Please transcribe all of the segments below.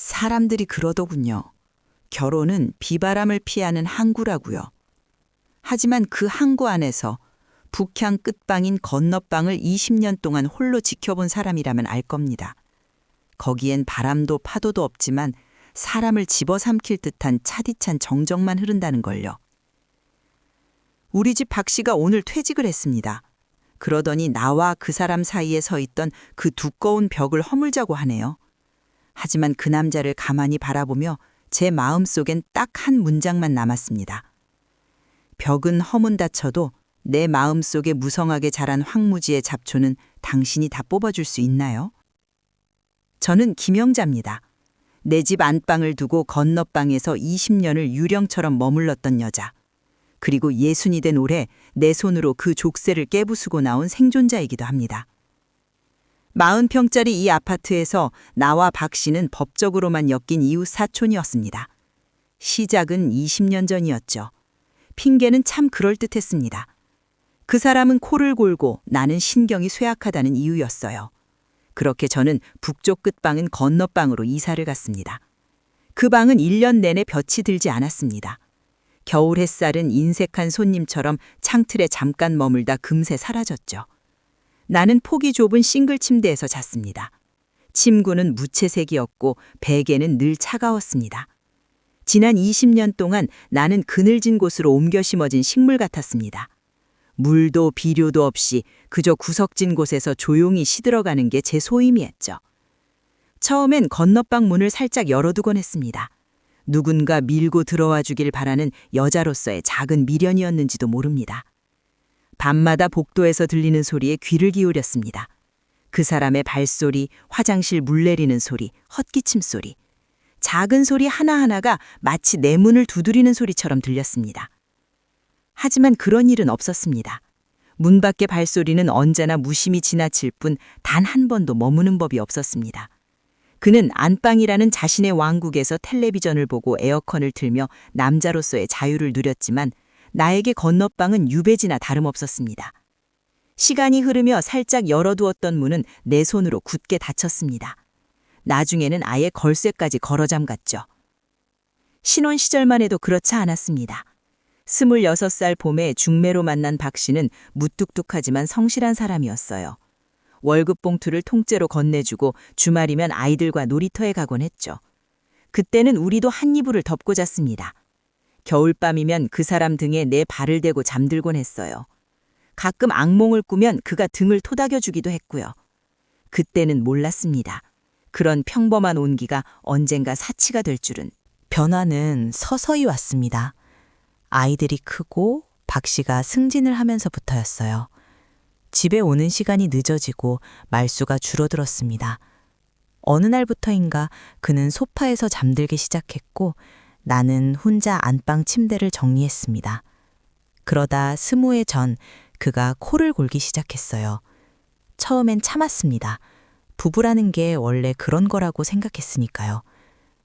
사람들이 그러더군요. 결혼은 비바람을 피하는 항구라고요. 하지만 그 항구 안에서 북향 끝방인 건너방을 20년 동안 홀로 지켜본 사람이라면 알 겁니다. 거기엔 바람도 파도도 없지만 사람을 집어삼킬 듯한 차디찬 정적만 흐른다는 걸요. 우리 집 박 씨가 오늘 퇴직을 했습니다. 그러더니 나와 그 사람 사이에 서 있던 그 두꺼운 벽을 허물자고 하네요. 하지만 그 남자를 가만히 바라보며 제 마음속엔 딱 한 문장만 남았습니다. 벽은 허문다 쳐도 내 마음속에 무성하게 자란 황무지의 잡초는 당신이 다 뽑아줄 수 있나요? 저는 김영자입니다. 내 집 안방을 두고 건너방에서 20년을 유령처럼 머물렀던 여자. 그리고 60이 된 올해 내 손으로 그 족쇄를 깨부수고 나온 생존자이기도 합니다. 40평짜리 이 아파트에서 나와 박 씨는 법적으로만 엮인 이웃 사촌이었습니다. 시작은 20년 전이었죠. 핑계는 참 그럴듯했습니다. 그 사람은 코를 골고 나는 신경이 쇠약하다는 이유였어요. 그렇게 저는 북쪽 끝방은 건너방으로 이사를 갔습니다. 그 방은 1년 내내 볕이 들지 않았습니다. 겨울 햇살은 인색한 손님처럼 창틀에 잠깐 머물다 금세 사라졌죠. 나는 폭이 좁은 싱글 침대에서 잤습니다. 침구는 무채색이었고 베개는 늘 차가웠습니다. 지난 20년 동안 나는 그늘진 곳으로 옮겨 심어진 식물 같았습니다. 물도 비료도 없이 그저 구석진 곳에서 조용히 시들어가는 게 제 소임이었죠. 처음엔 건너방 문을 살짝 열어두곤 했습니다. 누군가 밀고 들어와 주길 바라는 여자로서의 작은 미련이었는지도 모릅니다. 밤마다 복도에서 들리는 소리에 귀를 기울였습니다. 그 사람의 발소리, 화장실 물 내리는 소리, 헛기침 소리. 작은 소리 하나하나가 마치 내 문을 두드리는 소리처럼 들렸습니다. 하지만 그런 일은 없었습니다. 문 밖의 발소리는 언제나 무심히 지나칠 뿐 단 한 번도 머무는 법이 없었습니다. 그는 안방이라는 자신의 왕국에서 텔레비전을 보고 에어컨을 틀며 남자로서의 자유를 누렸지만 나에게 건너방은 유배지나 다름없었습니다. 시간이 흐르며 살짝 열어두었던 문은 내 손으로 굳게 닫혔습니다. 나중에는 아예 걸쇠까지 걸어 잠갔죠. 신혼 시절만 해도 그렇지 않았습니다. 26살 봄에 중매로 만난 박 씨는 무뚝뚝하지만 성실한 사람이었어요. 월급 봉투를 통째로 건네주고 주말이면 아이들과 놀이터에 가곤 했죠. 그때는 우리도 한 이불을 덮고 잤습니다. 겨울밤이면 그 사람 등에 내 발을 대고 잠들곤 했어요. 가끔 악몽을 꾸면 그가 등을 토닥여주기도 했고요. 그때는 몰랐습니다. 그런 평범한 온기가 언젠가 사치가 될 줄은. 변화는 서서히 왔습니다. 아이들이 크고 박 씨가 승진을 하면서부터였어요. 집에 오는 시간이 늦어지고 말수가 줄어들었습니다. 어느 날부터인가 그는 소파에서 잠들기 시작했고 나는 혼자 안방 침대를 정리했습니다. 그러다 20해 전 그가 코를 골기 시작했어요. 처음엔 참았습니다. 부부라는 게 원래 그런 거라고 생각했으니까요.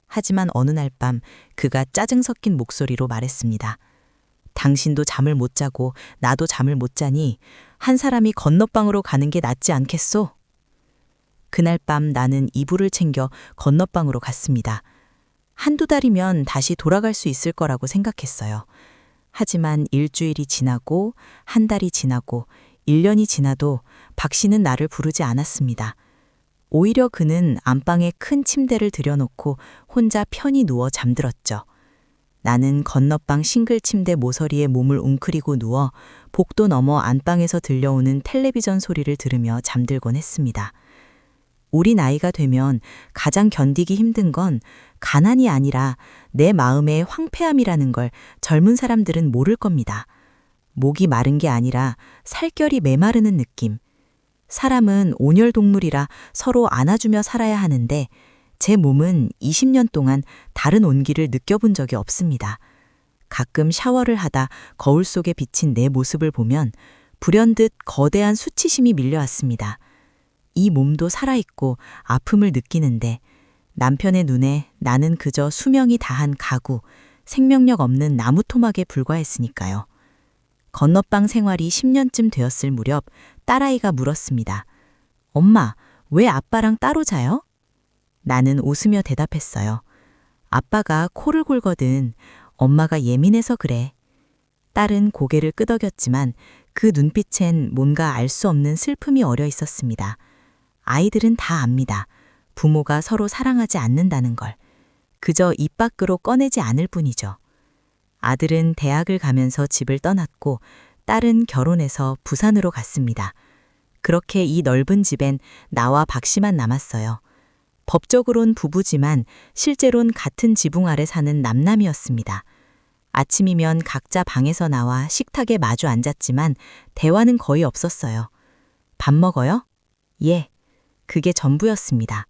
하지만 어느 날 밤 그가 짜증 섞인 목소리로 말했습니다. 당신도 잠을 못 자고 나도 잠을 못 자니 한 사람이 건너방으로 가는 게 낫지 않겠소? 그날 밤 나는 이불을 챙겨 건너방으로 갔습니다. 한두 달이면 다시 돌아갈 수 있을 거라고 생각했어요. 하지만 일주일이 지나고 한 달이 지나고 1년이 지나도 박 씨는 나를 부르지 않았습니다. 오히려 그는 안방에 큰 침대를 들여놓고 혼자 편히 누워 잠들었죠. 나는 건너방 싱글 침대 모서리에 몸을 웅크리고 누워 복도 너머 안방에서 들려오는 텔레비전 소리를 들으며 잠들곤 했습니다. 우리 나이가 되면 가장 견디기 힘든 건 가난이 아니라 내 마음의 황폐함이라는 걸 젊은 사람들은 모를 겁니다. 목이 마른 게 아니라 살결이 메마르는 느낌. 사람은 온혈동물이라 서로 안아주며 살아야 하는데 제 몸은 20년 동안 다른 온기를 느껴본 적이 없습니다. 가끔 샤워를 하다 거울 속에 비친 내 모습을 보면 불현듯 거대한 수치심이 밀려왔습니다. 이 몸도 살아있고 아픔을 느끼는데 남편의 눈에 나는 그저 수명이 다한 가구, 생명력 없는 나무 토막에 불과했으니까요. 건너방 생활이 10년쯤 되었을 무렵 딸아이가 물었습니다. 엄마, 왜 아빠랑 따로 자요? 나는 웃으며 대답했어요. 아빠가 코를 골거든 엄마가 예민해서 그래. 딸은 고개를 끄덕였지만 그 눈빛엔 뭔가 알 수 없는 슬픔이 어려 있었습니다. 아이들은 다 압니다. 부모가 서로 사랑하지 않는다는 걸. 그저 입 밖으로 꺼내지 않을 뿐이죠. 아들은 대학을 가면서 집을 떠났고 딸은 결혼해서 부산으로 갔습니다. 그렇게 이 넓은 집엔 나와 박 씨만 남았어요. 법적으론 부부지만 실제론 같은 지붕 아래 사는 남남이었습니다. 아침이면 각자 방에서 나와 식탁에 마주 앉았지만 대화는 거의 없었어요. 밥 먹어요? 예. 그게 전부였습니다.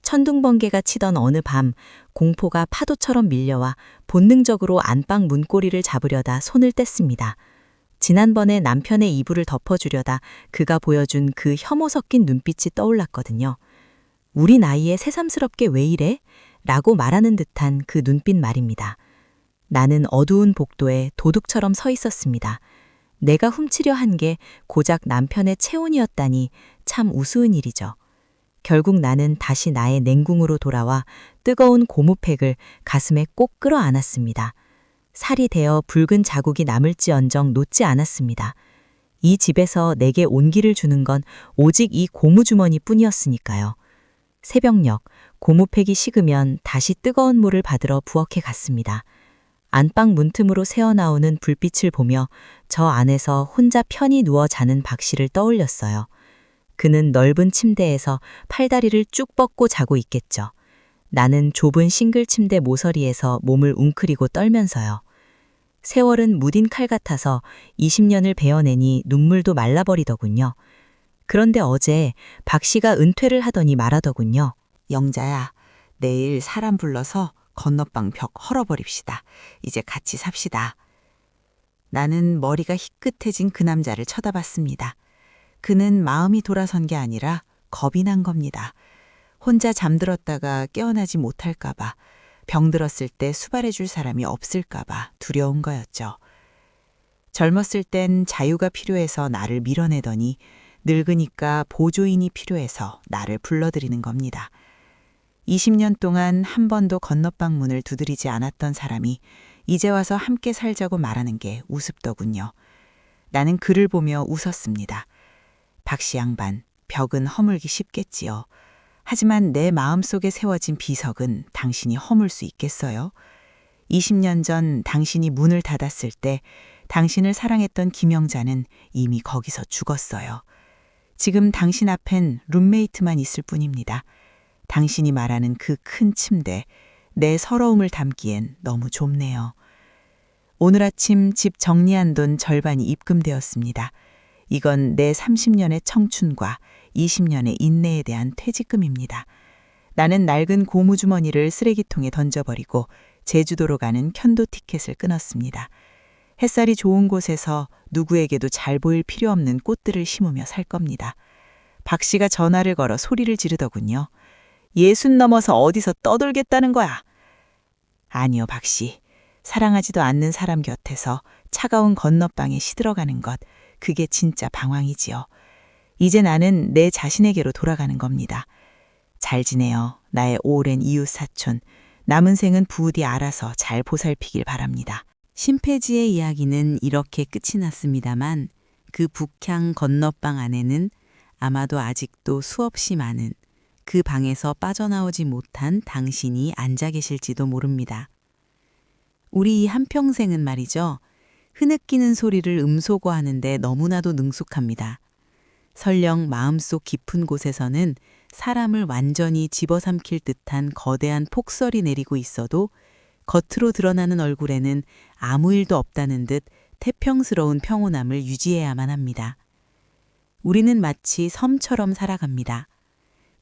천둥번개가 치던 어느 밤 공포가 파도처럼 밀려와 본능적으로 안방 문고리를 잡으려다 손을 뗐습니다. 지난번에 남편의 이불을 덮어주려다 그가 보여준 그 혐오 섞인 눈빛이 떠올랐거든요. 우리 나이에 새삼스럽게 왜 이래? 라고 말하는 듯한 그 눈빛 말입니다. 나는 어두운 복도에 도둑처럼 서 있었습니다. 내가 훔치려 한 게 고작 남편의 체온이었다니 참 우스운 일이죠. 결국 나는 다시 나의 냉궁으로 돌아와 뜨거운 고무팩을 가슴에 꼭 끌어안았습니다. 살이 되어 붉은 자국이 남을지언정 놓지 않았습니다. 이 집에서 내게 온기를 주는 건 오직 이 고무주머니 뿐이었으니까요. 새벽녘 고무팩이 식으면 다시 뜨거운 물을 받으러 부엌에 갔습니다. 안방 문틈으로 새어나오는 불빛을 보며 저 안에서 혼자 편히 누워 자는 박 씨를 떠올렸어요. 그는 넓은 침대에서 팔다리를 쭉 뻗고 자고 있겠죠. 나는 좁은 싱글 침대 모서리에서 몸을 웅크리고 떨면서요. 세월은 무딘 칼 같아서 20년을 베어내니 눈물도 말라버리더군요. 그런데 어제 박 씨가 은퇴를 하더니 말하더군요. 영자야, 내일 사람 불러서 건너방 벽 헐어버립시다. 이제 같이 삽시다. 나는 머리가 희끗해진 그 남자를 쳐다봤습니다. 그는 마음이 돌아선 게 아니라 겁이 난 겁니다. 혼자 잠들었다가 깨어나지 못할까봐, 병들었을 때 수발해줄 사람이 없을까봐 두려운 거였죠. 젊었을 땐 자유가 필요해서 나를 밀어내더니 늙으니까 보조인이 필요해서 나를 불러들이는 겁니다. 20년 동안 한 번도 건너방 문을 두드리지 않았던 사람이 이제 와서 함께 살자고 말하는 게 우습더군요. 나는 그를 보며 웃었습니다. 박씨 양반, 벽은 허물기 쉽겠지요. 하지만 내 마음속에 세워진 비석은 당신이 허물 수 있겠어요? 20년 전 당신이 문을 닫았을 때 당신을 사랑했던 김영자는 이미 거기서 죽었어요. 지금 당신 앞엔 룸메이트만 있을 뿐입니다. 당신이 말하는 그 큰 침대, 내 서러움을 담기엔 너무 좁네요. 오늘 아침 집 정리한 돈 절반이 입금되었습니다. 이건 내 30년의 청춘과 20년의 인내에 대한 퇴직금입니다. 나는 낡은 고무주머니를 쓰레기통에 던져버리고 제주도로 가는 편도 티켓을 끊었습니다. 햇살이 좋은 곳에서 누구에게도 잘 보일 필요 없는 꽃들을 심으며 살 겁니다. 박 씨가 전화를 걸어 소리를 지르더군요. 60 넘어서 어디서 떠돌겠다는 거야. 아니요, 박 씨. 사랑하지도 않는 사람 곁에서 차가운 건너방에 시들어가는 것, 그게 진짜 방황이지요. 이제 나는 내 자신에게로 돌아가는 겁니다. 잘 지내요, 나의 오랜 이웃 사촌. 남은 생은 부디 알아서 잘 보살피길 바랍니다. 심폐지의 이야기는 이렇게 끝이 났습니다만 그 북향 건너방 안에는 아마도 아직도 수없이 많은 그 방에서 빠져나오지 못한 당신이 앉아 계실지도 모릅니다. 우리 이 한평생은 말이죠. 흐느끼는 소리를 음소거하는데 너무나도 능숙합니다. 설령 마음속 깊은 곳에서는 사람을 완전히 집어삼킬 듯한 거대한 폭설이 내리고 있어도 겉으로 드러나는 얼굴에는 아무 일도 없다는 듯 태평스러운 평온함을 유지해야만 합니다. 우리는 마치 섬처럼 살아갑니다.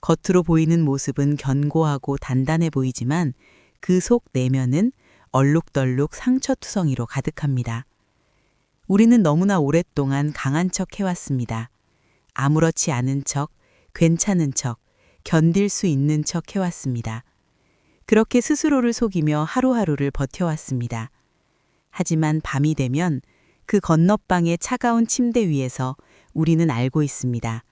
겉으로 보이는 모습은 견고하고 단단해 보이지만 그 속 내면은 얼룩덜룩 상처투성이로 가득합니다. 우리는 너무나 오랫동안 강한 척 해왔습니다. 아무렇지 않은 척, 괜찮은 척, 견딜 수 있는 척 해왔습니다. 그렇게 스스로를 속이며 하루하루를 버텨왔습니다. 하지만 밤이 되면 그 건너방의 차가운 침대 위에서 우리는 알고 있습니다.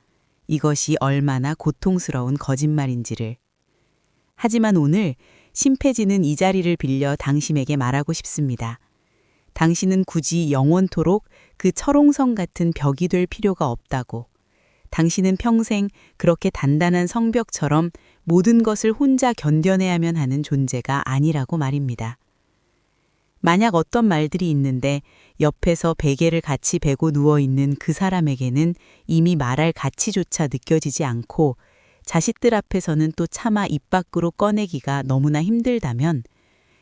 이것이 얼마나 고통스러운 거짓말인지를. 하지만 오늘 심폐지는 이 자리를 빌려 당신에게 말하고 싶습니다. 당신은 굳이 영원토록 그 철옹성 같은 벽이 될 필요가 없다고. 당신은 평생 그렇게 단단한 성벽처럼 모든 것을 혼자 견뎌내야만 하는 존재가 아니라고 말입니다. 만약 어떤 말들이 있는데 옆에서 베개를 같이 베고 누워있는 그 사람에게는 이미 말할 가치조차 느껴지지 않고 자식들 앞에서는 또 차마 입 밖으로 꺼내기가 너무나 힘들다면,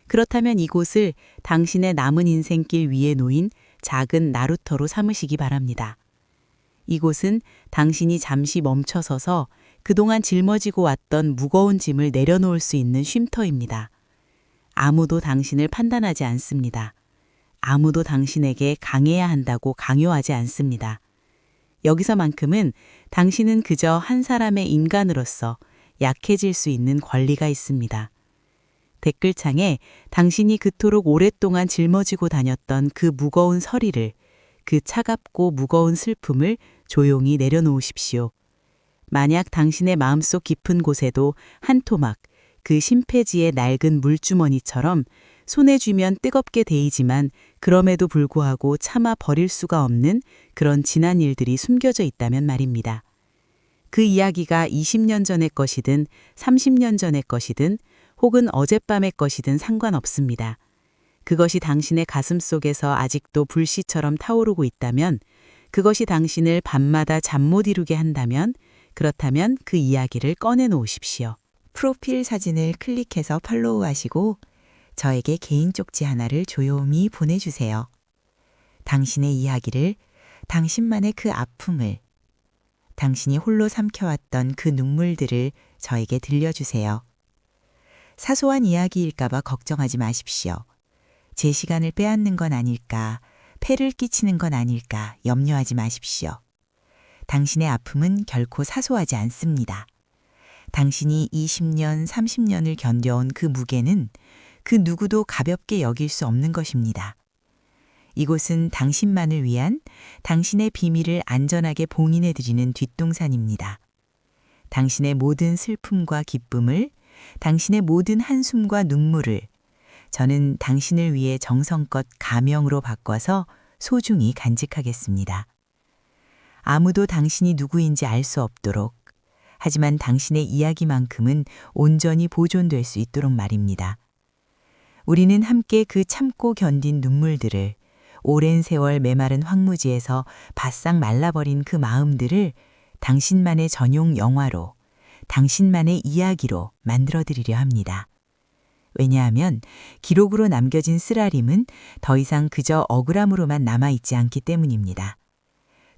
그렇다면 이곳을 당신의 남은 인생길 위에 놓인 작은 나루터로 삼으시기 바랍니다. 이곳은 당신이 잠시 멈춰서서 그동안 짊어지고 왔던 무거운 짐을 내려놓을 수 있는 쉼터입니다. 아무도 당신을 판단하지 않습니다. 아무도 당신에게 강해야 한다고 강요하지 않습니다. 여기서만큼은 당신은 그저 한 사람의 인간으로서 약해질 수 있는 권리가 있습니다. 댓글창에 당신이 그토록 오랫동안 짊어지고 다녔던 그 무거운 서리를, 그 차갑고 무거운 슬픔을 조용히 내려놓으십시오. 만약 당신의 마음속 깊은 곳에도 한 토막, 그 심폐지의 낡은 물주머니처럼 손에 쥐면 뜨겁게 데이지만 그럼에도 불구하고 차마 버릴 수가 없는 그런 지난 일들이 숨겨져 있다면 말입니다. 그 이야기가 20년 전의 것이든 30년 전의 것이든 혹은 어젯밤의 것이든 상관없습니다. 그것이 당신의 가슴 속에서 아직도 불씨처럼 타오르고 있다면, 그것이 당신을 밤마다 잠 못 이루게 한다면, 그렇다면 그 이야기를 꺼내놓으십시오. 프로필 사진을 클릭해서 팔로우하시고 저에게 개인 쪽지 하나를 조용히 보내주세요. 당신의 이야기를, 당신만의 그 아픔을, 당신이 홀로 삼켜왔던 그 눈물들을 저에게 들려주세요. 사소한 이야기일까봐 걱정하지 마십시오. 제 시간을 빼앗는 건 아닐까, 폐를 끼치는 건 아닐까 염려하지 마십시오. 당신의 아픔은 결코 사소하지 않습니다. 당신이 20년, 30년을 견뎌온 그 무게는 그 누구도 가볍게 여길 수 없는 것입니다. 이곳은 당신만을 위한, 당신의 비밀을 안전하게 봉인해드리는 뒷동산입니다. 당신의 모든 슬픔과 기쁨을, 당신의 모든 한숨과 눈물을 저는 당신을 위해 정성껏 가명으로 바꿔서 소중히 간직하겠습니다. 아무도 당신이 누구인지 알 수 없도록, 하지만 당신의 이야기만큼은 온전히 보존될 수 있도록 말입니다. 우리는 함께 그 참고 견딘 눈물들을, 오랜 세월 메마른 황무지에서 바싹 말라버린 그 마음들을 당신만의 전용 영화로, 당신만의 이야기로 만들어드리려 합니다. 왜냐하면 기록으로 남겨진 쓰라림은 더 이상 그저 억울함으로만 남아있지 않기 때문입니다.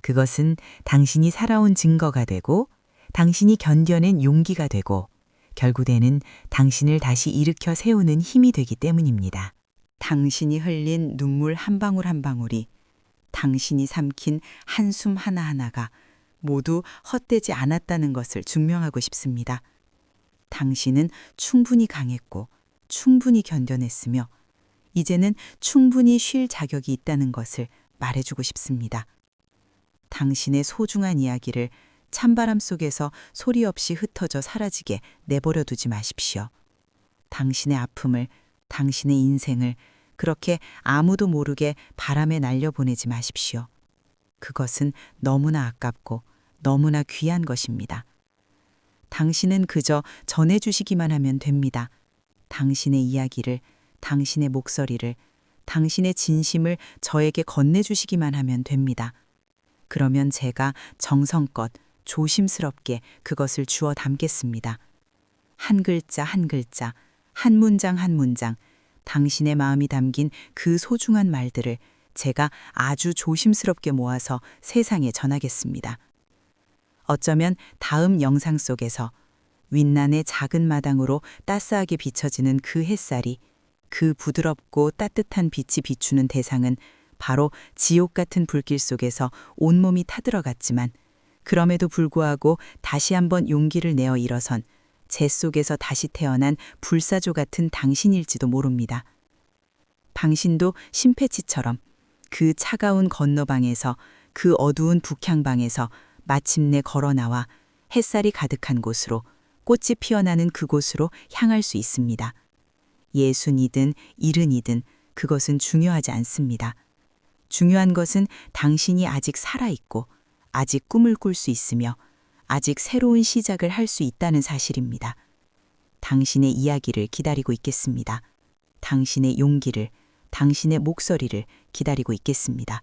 그것은 당신이 살아온 증거가 되고, 당신이 견뎌낸 용기가 되고, 결국에는 당신을 다시 일으켜 세우는 힘이 되기 때문입니다. 당신이 흘린 눈물 한 방울 한 방울이, 당신이 삼킨 한숨 하나하나가 모두 헛되지 않았다는 것을 증명하고 싶습니다. 당신은 충분히 강했고 충분히 견뎌냈으며 이제는 충분히 쉴 자격이 있다는 것을 말해주고 싶습니다. 당신의 소중한 이야기를 찬바람 속에서 소리 없이 흩어져 사라지게 내버려 두지 마십시오. 당신의 아픔을, 당신의 인생을 그렇게 아무도 모르게 바람에 날려보내지 마십시오. 그것은 너무나 아깝고 너무나 귀한 것입니다. 당신은 그저 전해주시기만 하면 됩니다. 당신의 이야기를, 당신의 목소리를, 당신의 진심을 저에게 건네주시기만 하면 됩니다. 그러면 제가 정성껏 조심스럽게 그것을 주워 담겠습니다. 한 글자 한 글자, 한 문장 한 문장, 당신의 마음이 담긴 그 소중한 말들을 제가 아주 조심스럽게 모아서 세상에 전하겠습니다. 어쩌면 다음 영상 속에서 윈난의 작은 마당으로 따스하게 비춰지는 그 햇살이, 그 부드럽고 따뜻한 빛이 비추는 대상은 바로 지옥 같은 불길 속에서 온몸이 타들어갔지만 그럼에도 불구하고 다시 한번 용기를 내어 일어선 재 속에서 다시 태어난 불사조 같은 당신일지도 모릅니다. 당신도 심폐치처럼 그 차가운 건너방에서, 그 어두운 북향방에서 마침내 걸어 나와 햇살이 가득한 곳으로, 꽃이 피어나는 그곳으로 향할 수 있습니다. 예순이든 일흔이든 그것은 중요하지 않습니다. 중요한 것은 당신이 아직 살아있고 아직 꿈을 꿀 수 있으며 아직 새로운 시작을 할 수 있다는 사실입니다. 당신의 이야기를 기다리고 있겠습니다. 당신의 용기를, 당신의 목소리를 기다리고 있겠습니다.